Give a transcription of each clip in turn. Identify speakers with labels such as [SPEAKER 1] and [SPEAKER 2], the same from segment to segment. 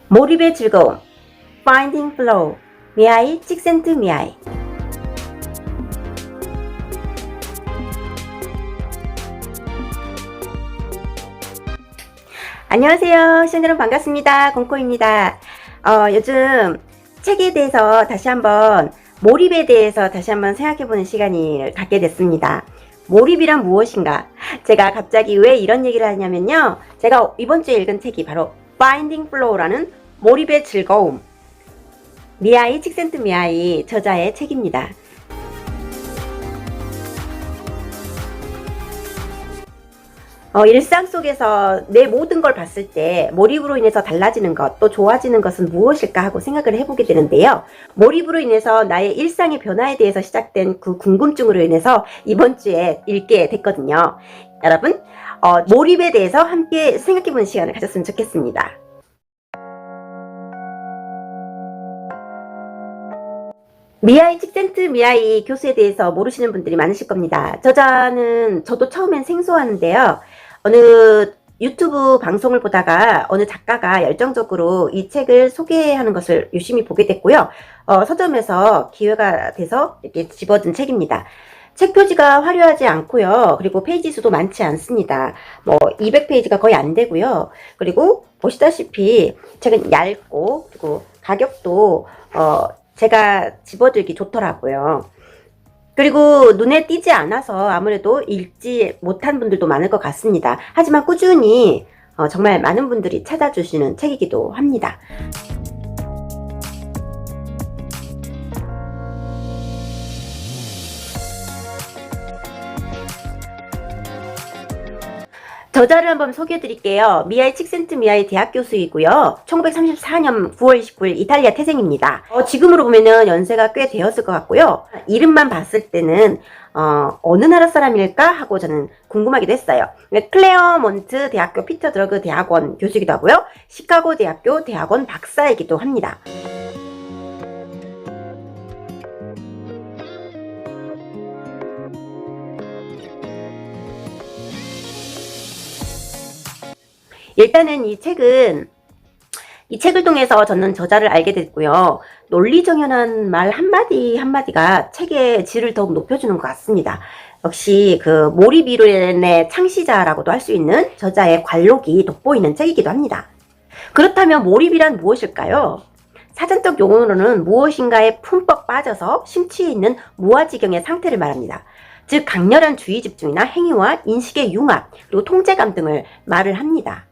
[SPEAKER 1] 몰입의 즐거움 Finding Flow 미아이 찍센트 미아이. 안녕하세요. 시청자 여러분 반갑습니다. 공코입니다. 요즘 책에 대해서 다시 한번 몰입에 대해서 다시 한번 생각해보는 시간을 갖게 됐습니다. 몰입이란 무엇인가? 제가 갑자기 왜 이런 얘기를 하냐면요, 제가 이번 주에 읽은 책이 바로 Finding Flow라는 몰입의 즐거움 미아이 찍센트 미아이 저자의 책입니다. 일상 속에서 내 모든 걸 봤을 때 몰입으로 인해서 달라지는 것, 또 좋아지는 것은 무엇일까 하고 생각을 해보게 되는데요. 몰입으로 인해서 나의 일상의 변화에 대해서 시작된 그 궁금증으로 인해서 이번 주에 읽게 됐거든요. 여러분, 몰입에 대해서 함께 생각해보는 시간을 가졌으면 좋겠습니다. 미아이 찍센트 미아이 교수에 대해서 모르시는 분들이 많으실 겁니다. 저자는 저도 처음엔 생소하는데요. 어느 유튜브 방송을 보다가 어느 작가가 열정적으로 이 책을 소개하는 것을 유심히 보게 됐고요. 서점에서 기회가 돼서 이렇게 집어든 책입니다. 책 표지가 화려하지 않고요. 그리고 페이지 수도 많지 않습니다. 200페이지가 거의 안 되고요. 그리고 보시다시피 책은 얇고, 그리고 가격도 제가 집어들기 좋더라고요. 그리고 눈에 띄지 않아서 아무래도 읽지 못한 분들도 많을 것 같습니다. 하지만 꾸준히 정말 많은 분들이 찾아주시는 책이기도 합니다. 저자를 한번 소개해 드릴게요. 미아이 찍센트 미아이 대학 교수이고요. 1934년 9월 19일 이탈리아 태생입니다. 지금으로 보면은 연세가 꽤 되었을 것 같고요. 이름만 봤을 때는 어느 나라 사람일까 하고 저는 궁금하기도 했어요. 클레어몬트 대학교 피터 드러그 대학원 교수이기도 하고요. 시카고 대학교 대학원 박사이기도 합니다. 일단은 이 책을 통해서 저는 저자를 알게 됐고요. 논리정연한 말 한마디 한마디가 책의 질을 더욱 높여주는 것 같습니다. 역시 그 몰입 이론의 창시자라고도 할 수 있는 저자의 관록이 돋보이는 책이기도 합니다. 그렇다면 몰입이란 무엇일까요? 사전적 용어로는 무엇인가에 품뻑 빠져서 심취해 있는 무아지경의 상태를 말합니다. 즉 강렬한 주의 집중이나 행위와 인식의 융합, 그리고 통제감 등을 말을 합니다.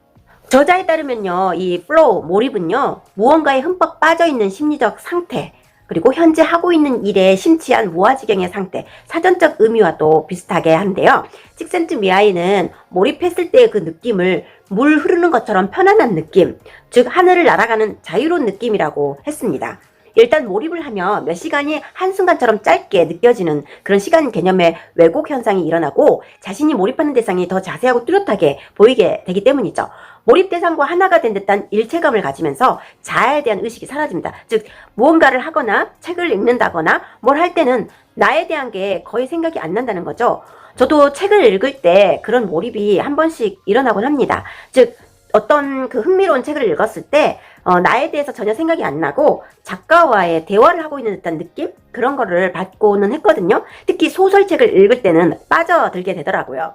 [SPEAKER 1] 저자에 따르면요, 이 플로우, 몰입은요, 무언가에 흠뻑 빠져있는 심리적 상태, 그리고 현재 하고 있는 일에 심취한 무아지경의 상태, 사전적 의미와도 비슷하게 한데요. 찍센트 미아이는 몰입했을 때의 그 느낌을 물 흐르는 것처럼 편안한 느낌, 즉 하늘을 날아가는 자유로운 느낌이라고 했습니다. 일단 몰입을 하면 몇 시간이 한순간처럼 짧게 느껴지는 그런 시간 개념의 왜곡 현상이 일어나고 자신이 몰입하는 대상이 더 자세하고 뚜렷하게 보이게 되기 때문이죠. 몰입 대상과 하나가 된 듯한 일체감을 가지면서 자아에 대한 의식이 사라집니다. 즉 무언가를 하거나 책을 읽는다거나 뭘 할 때는 나에 대한 게 거의 생각이 안 난다는 거죠. 저도 책을 읽을 때 그런 몰입이 한 번씩 일어나곤 합니다. 즉 어떤 그 흥미로운 책을 읽었을 때 나에 대해서 전혀 생각이 안 나고 작가와의 대화를 하고 있는 듯한 느낌? 그런 거를 받고는 했거든요. 특히 소설책을 읽을 때는 빠져들게 되더라고요.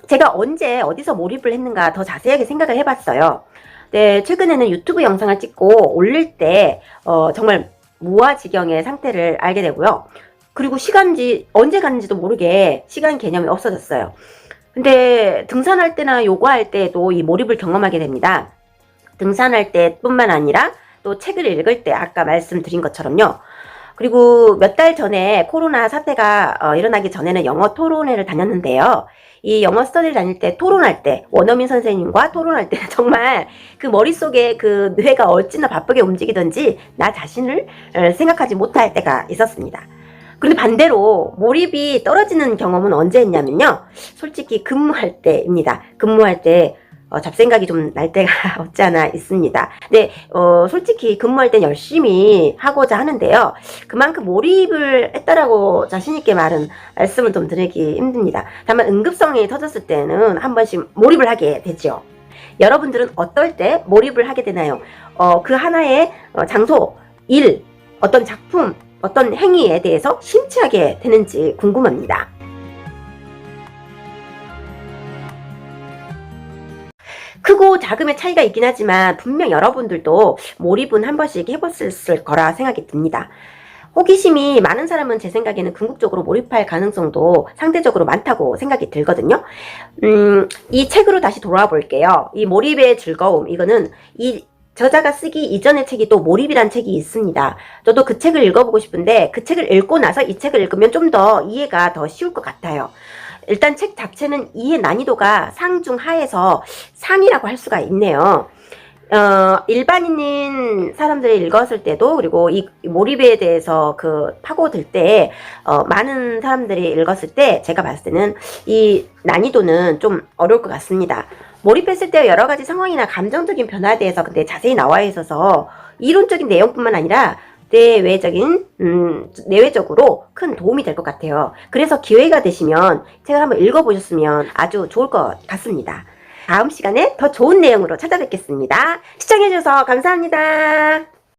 [SPEAKER 1] 제가 언제 어디서 몰입을 했는가 더 자세하게 생각을 해봤어요. 네, 최근에는 유튜브 영상을 찍고 올릴 때 정말 무아지경의 상태를 알게 되고요. 그리고 시간지 언제 갔는지도 모르게 시간 개념이 없어졌어요. 근데 등산할 때나 요가할 때도 이 몰입을 경험하게 됩니다. 등산할 때뿐만 아니라 또 책을 읽을 때 아까 말씀드린 것처럼요. 그리고 몇 달 전에 코로나 사태가 일어나기 전에는 영어 토론회를 다녔는데요. 이 영어 스터디를 다닐 때 토론할 때 원어민 선생님과 토론할 때 정말 그 머릿속에 그 뇌가 어찌나 바쁘게 움직이던지 나 자신을 생각하지 못할 때가 있었습니다. 그런데 반대로 몰입이 떨어지는 경험은 언제 했냐면요. 솔직히 근무할 때입니다. 근무할 때 잡생각이 좀 날 때가 없지 않아 있습니다. 근데 솔직히 근무할 땐 열심히 하고자 하는데요. 그만큼 몰입을 했다라고 자신있게 말씀을 좀 드리기 힘듭니다. 다만 응급성이 터졌을 때는 한 번씩 몰입을 하게 되죠. 여러분들은 어떨 때 몰입을 하게 되나요? 그 하나의 장소, 일, 어떤 작품, 어떤 행위에 대해서 심취하게 되는지 궁금합니다. 크고 작음의 차이가 있긴 하지만 분명 여러분들도 몰입은 한 번씩 해봤을 거라 생각이 듭니다. 호기심이 많은 사람은 제 생각에는 궁극적으로 몰입할 가능성도 상대적으로 많다고 생각이 들거든요. 이 책으로 다시 돌아와 볼게요. 이 몰입의 즐거움, 이거는 이 저자가 쓰기 이전의 책이 또 몰입이란 책이 있습니다. 저도 그 책을 읽어보고 싶은데 그 책을 읽고 나서 이 책을 읽으면 좀 더 이해가 더 쉬울 것 같아요. 일단 책 자체는 이해 난이도가 상 중 하에서 상이라고 할 수가 있네요. 일반인인 사람들이 읽었을 때도, 그리고 이 몰입에 대해서 파고들 때, 많은 사람들이 읽었을 때, 제가 봤을 때는 이 난이도는 좀 어려울 것 같습니다. 몰입했을 때 여러 가지 상황이나 감정적인 변화에 대해서 근데 자세히 나와 있어서 이론적인 내용뿐만 아니라 내외적으로 큰 도움이 될 것 같아요. 그래서 기회가 되시면 책을 한번 읽어보셨으면 아주 좋을 것 같습니다. 다음 시간에 더 좋은 내용으로 찾아뵙겠습니다. 시청해주셔서 감사합니다.